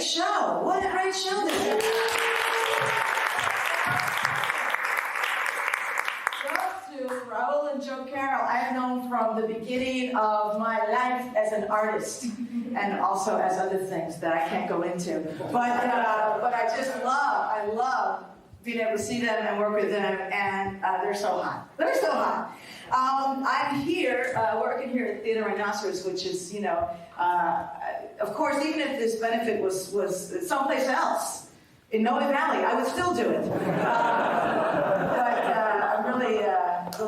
show. What a great show this is. To Raul and Joe Carroll, I have known from the beginning of my life as an artist, and also as other things that I can't go into. But I just love being able to see them and work with them, and they're so hot. They're so hot. I'm here, working here at Theater Rhinoceros, which is, of course, even if this benefit was someplace else, in Noe Valley, I would still do it. But I'm really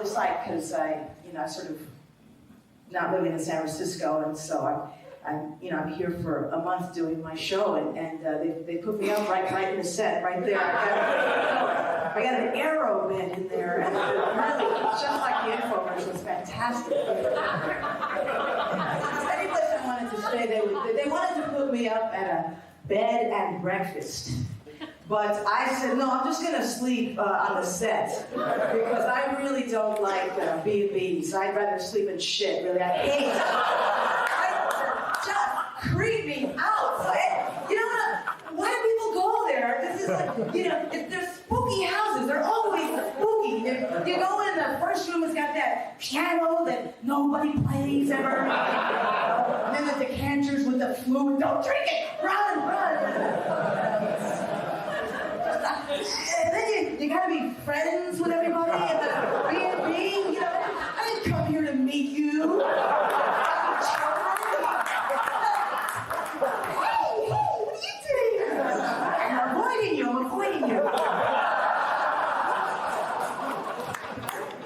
psyched because I sort of not living in San Francisco, and so I'm here for a month doing my show, and they put me up right in the set, right there. I got an arrow bed in there, and really, it's just like the infomercial. It's fantastic. Any place I wanted to stay, they wanted to put me up at a bed and breakfast. But I said, no, I'm just going to sleep on the set because I really don't like B&Bs. I'd rather sleep in shit, really. I hate it. Just creep me out. Why do people go there? This is like, if they're spooky houses, they're always spooky. You go in, the first room has got that piano that nobody plays ever. And then the decanters with the fluid. Don't drink it! Run! And then you gotta be friends with everybody at the B&B. I didn't come here to meet you. Hey, what are you doing here? I'm avoiding you.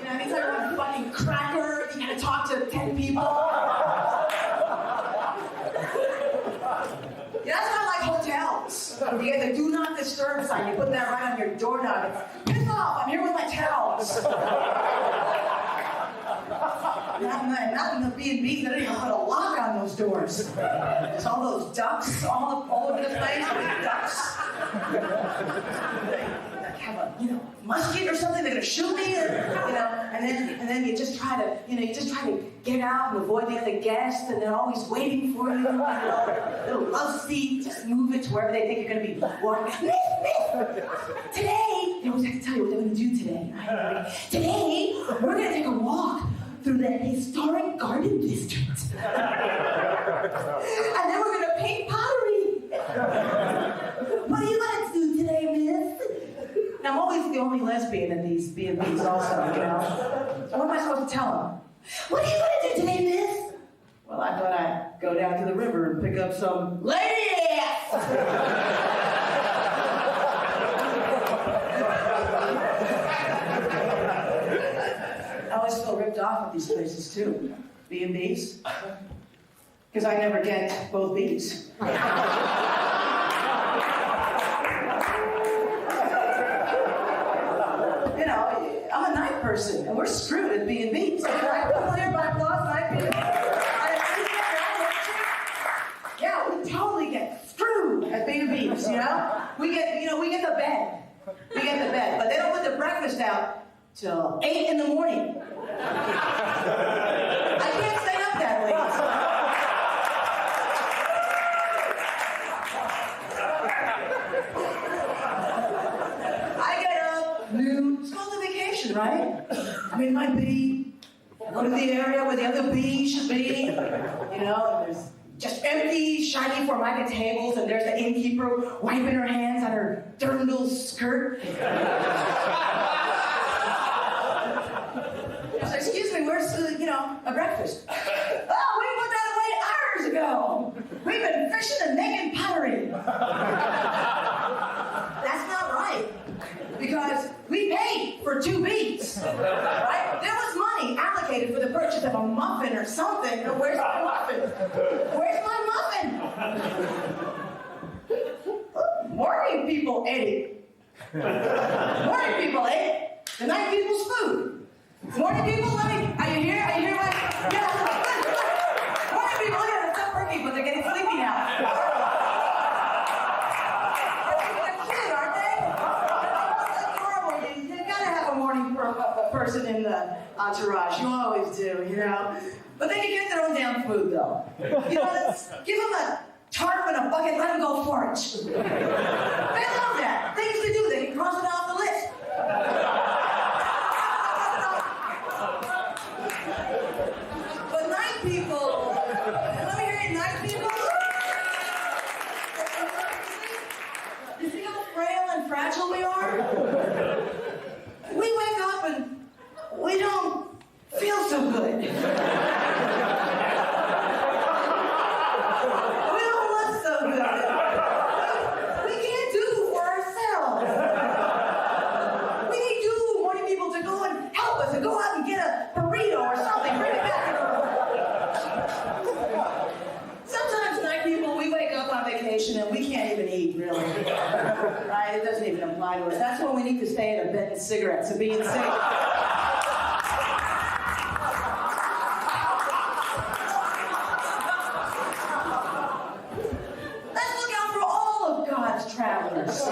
Anytime you want a fucking cracker, you gotta talk to 10 people. That's not like hotels. You get the do not disturb sign. You put that right on your doorknob. Piss off! I'm here with my towels. Not in the B&B. They don't even put a lock on those doors. There's all those ducks all over the place. Ducks. Have a musket or something. They're gonna shoot me. And then you just try to get out and avoid the other guests, and they're always waiting for you. Little love seat, just move it to wherever they think you're going to be walking. Today, they always have to tell you what they're going to do today. Right? Today, we're going to take a walk through the historic garden district. And then we're going to paint pottery. What are you going to do today, miss? Now, I'm always the only lesbian in these B&Bs also, So what am I supposed to tell them? What are you going to do today, miss? Well, I thought I'd go down to the river and pick up some lady ass! I always feel ripped off at these places, too. B&Bs. Because I never get both Bs. I'm a night person, and we're screwed at B&Bs. Yeah, we totally get screwed at B&Bs, We get the bed. We get the bed, but they don't put the breakfast out till 8 in the morning. I can't stay up that late. Right? I'm in my bee. I go to the area where the other bees should be. There's just empty, shiny Formica tables, and there's the innkeeper wiping her hands on her dirndl skirt. So, excuse me, where's a breakfast? Oh, we put that away hours ago. We've been fishing and making pottery. That's not right. Because we paid for 2 beats, right? There was money allocated for the purchase of a muffin or something. Where's my muffin? Where's my muffin? Morning people ate it. Morning people ate it. The night people's food. Morning people, are you here? Are you here? Yeah, good. Morning people, look at it. It's not working, but they're getting sleepy now. Person in the entourage. You always do, But they can get their own damn food, though. Give them a sharpen a bucket, let them go forage. They love that. Things to do. They can cross it off the list. But night people, let me hear you, night people. You see how frail and fragile we are? We wake up and we don't feel so good. We don't look so good. We can't do for ourselves. We need you, morning people, to go and help us and go out and get a burrito or something. Bring it back. Sometimes night people, we wake up on vacation and we can't even eat, really. Right? It doesn't even apply to us. That's when we need to stay in a bed and cigarettes and being safe. Travelers. I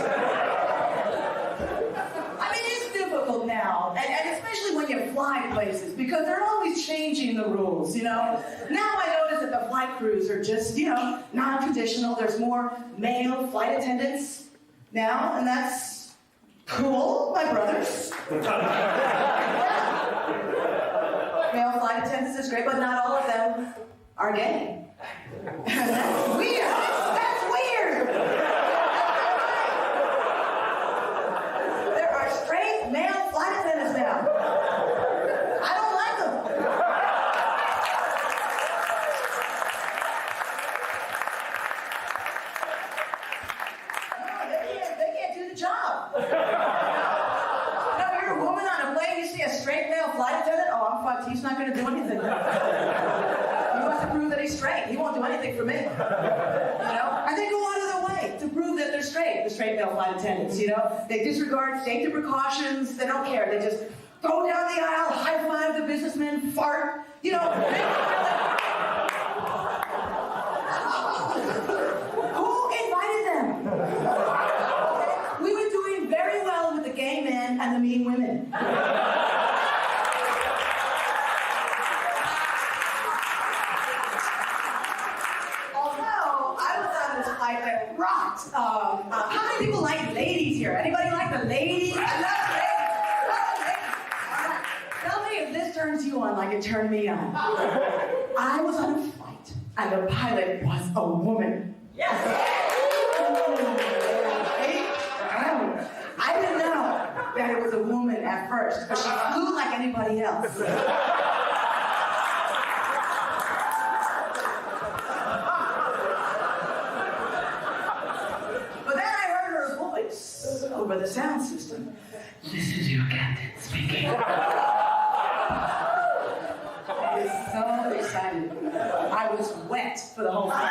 mean, it's difficult now, and especially when you fly places, because they're always changing the rules, you know? Now I notice that the flight crews are just, you know, non-traditional. There's more male flight attendants now, and that's cool, my brothers. Male flight attendants is great, but not all of them are gay. That's weird. That's weird. Male flight attendants now. I don't like them. No, they can't do the job. No, you're a woman on a plane, you see a straight male flight attendant, oh, I'm fucked, he's not going to do anything. You have to prove that he's straight. He won't do anything for me. You know? And they go out of their way to prove that they're straight, the straight male flight attendants, you know? They disregard safety precautions. They don't care. They just go down the aisle, high-five the businessman, fart, you know? Who invited them? We were doing very well with the gay men and the mean women. That rocked. How many people like ladies here? Anybody like the ladies? I love ladies. Tell me if this turns you on like it turned me on. I was on a flight, and the pilot was a woman. Yes. I didn't know that it was a woman at first, but she flew like anybody else. Over the sound system. This is your captain speaking. I was so excited. I was wet for the whole thing.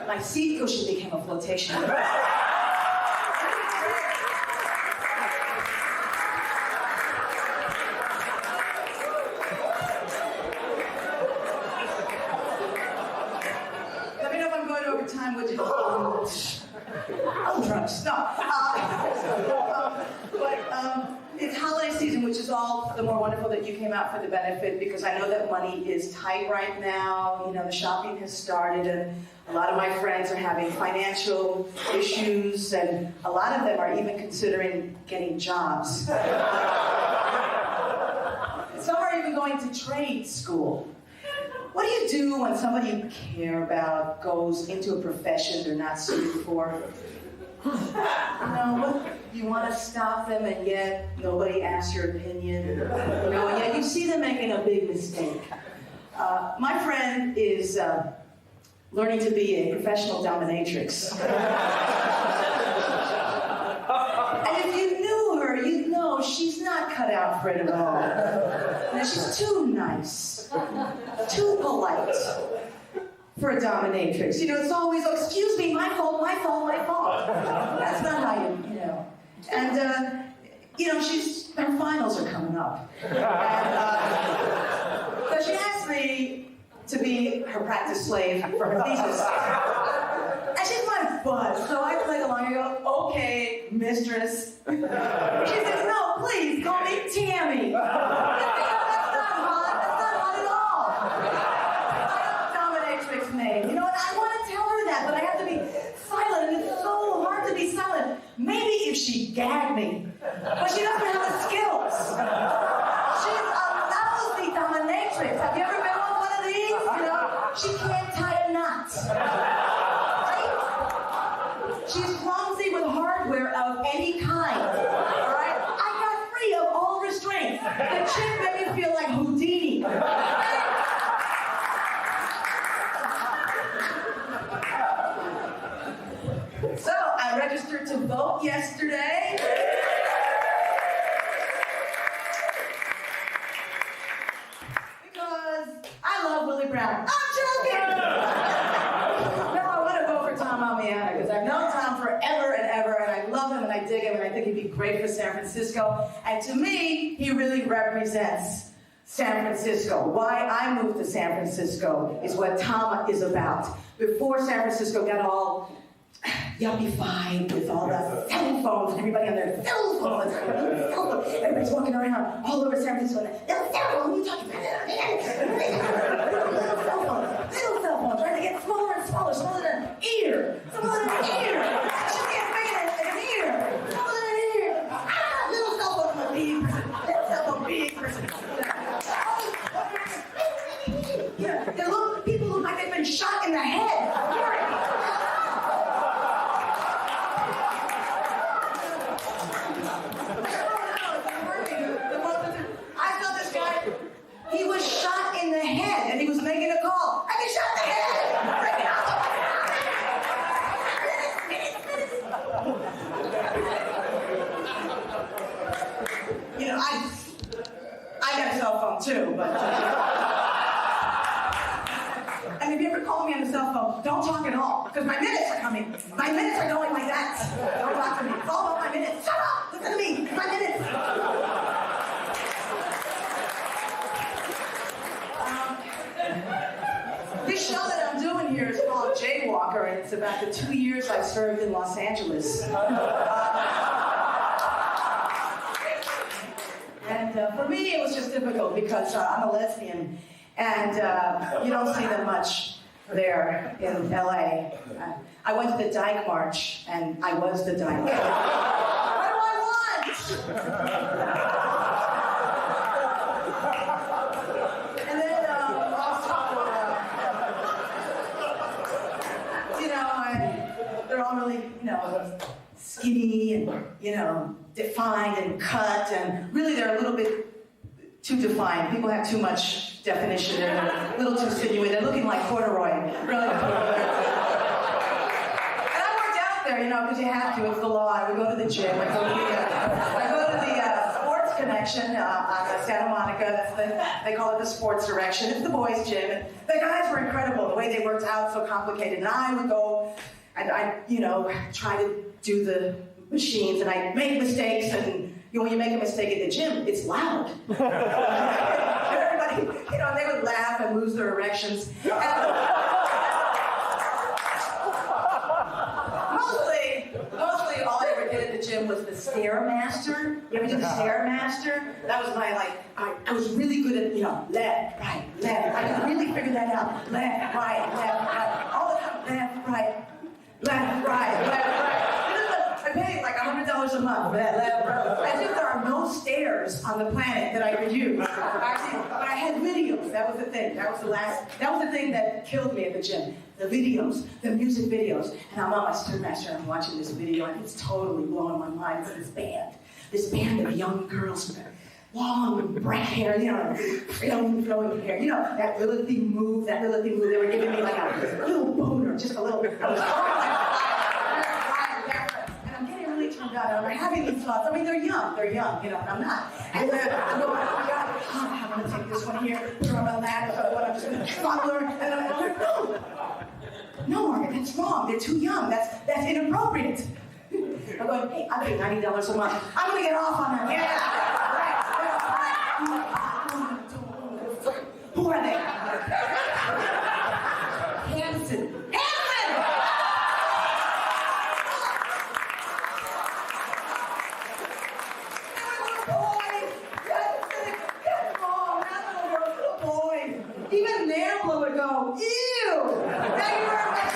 My seat cushion became a flotation. Time, would you? I'm drunk. Stop. But it's holiday season, which is all the more wonderful that you came out for the benefit, because I know that money is tight right now. You know, the shopping has started, and a lot of my friends are having financial issues, and a lot of them are even considering getting jobs. Some are even going to trade school. What do you do when somebody you care about goes into a profession they're not suited for? You know, you want to stop them, and yet nobody asks your opinion. You know, and yet you see them making a big mistake. My friend is learning to be a professional dominatrix. And if you knew her, you'd know she's not cut out for it at all. You know, she's too nice, too polite for a dominatrix. You know, it's always, oh, excuse me, my fault, my fault, my fault. That's not how you know. And, you know, her finals are coming up. And so she asked me to be her practice slave for her thesis. And she's my bud, so I played along and go, okay, mistress. She says, no, please, call me Tammy. That's not hot at all. me. But she doesn't have the skills. She's a lousy dominatrix. Have you ever been on one of these? You know, she can't tie a knot. Right? She's clumsy with hardware of any kind. All right? I got free of all restraints. The chick made me feel like Houdini. So I registered to vote yesterday. Because I love Willie Brown. I'm joking! No, I want to vote for Tom Amiata because I've known Tom forever and ever, and I love him and I dig him, and I think he'd be great for San Francisco. And to me, he really represents San Francisco. Why I moved to San Francisco is what Tom is about. Before San Francisco got all yuppified with all the cell phones, everybody on their cell phones, everybody's walking around all over San Francisco. Little cell phone, what are you talking about? Little cell phones, trying to get smaller and smaller, smaller than an ear, smaller than an ear. She gets bigger than an ear, smaller than an ear. Ah, little cell phone, a big person, little cell phone, big person. Yeah, people look like they've been shot in the head. He was shot in the head, and he was making a call. I get shot in the head! Bring it out! You know, I got a cell phone too, but... and if you ever call me on the cell phone, don't talk at all, because my minutes are coming. My minutes are going like that. Don't talk to me. It's all about my minutes. Shut up! Listen to me. My minutes. This show that I'm doing here is called Jaywalker, and it's about the 2 years I served in Los Angeles. And for me, it was just difficult because I'm a lesbian, and you don't see them much there in LA. I went to the Dyke March, and I was the Dyke. What do I want? They're all really, skinny and, defined and cut, and really they're a little bit too defined. People have too much definition. They're a little too sinewy. They're looking like corduroy. Really. And I worked out there, because you have to. It's the law. I would go to the gym. I go to the Sports Connection on Santa Monica. They call it the Sports Direction. It's the boys' gym. And the guys were incredible. The way they worked out, so complicated. And I would go and I try to do the machines, and I make mistakes, and when you make a mistake at the gym, it's loud. Everybody, they would laugh and lose their erections. Mostly all I ever did at the gym was the Stairmaster. You ever do the Stairmaster? That was my, I was really good at, left, right, left. I could really figure that out. Left, right, all the time, left, right. Left, right, left, right. I paid like $100 a month for that left, right. As if there are no stairs on the planet that I could use. Actually, but I had videos. That was the thing. That was the thing that killed me at the gym. The videos, the music videos. And I'm on my Stairmaster and I'm watching this video, and it's totally blowing my mind for this band of young girls with long black hair, flowing hair. That little thing move. They were giving me like a little boner, just a little. I was and I'm getting really turned on. I'm having these thoughts. I mean, they're young, and I'm not. And then I'm going, oh my God, I'm going to take this one here, put her on my lap, I'm just going to fondle her, and I'm like, no, Margaret, that's wrong. They're too young. That's inappropriate. I'm going, hey, I pay $90 a month. I'm going to get off on them. Yeah. Who are they? Hanson. Little boys. Even Nambla would go, ew. Thank you very much.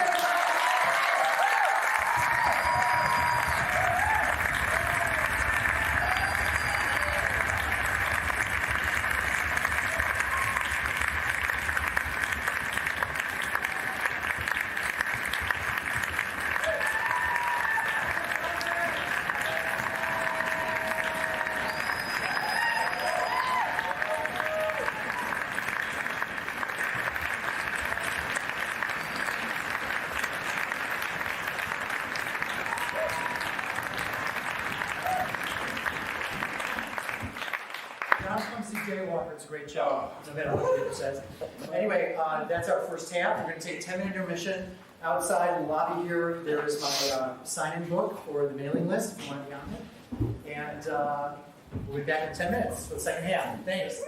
It's a great show, no matter what the paper says. Anyway, that's our first half. We're going to take a 10-minute intermission. Outside in the lobby here, there is my sign-in book for the mailing list if you want to be on it. And we'll be back in 10 minutes for the second half. Thanks.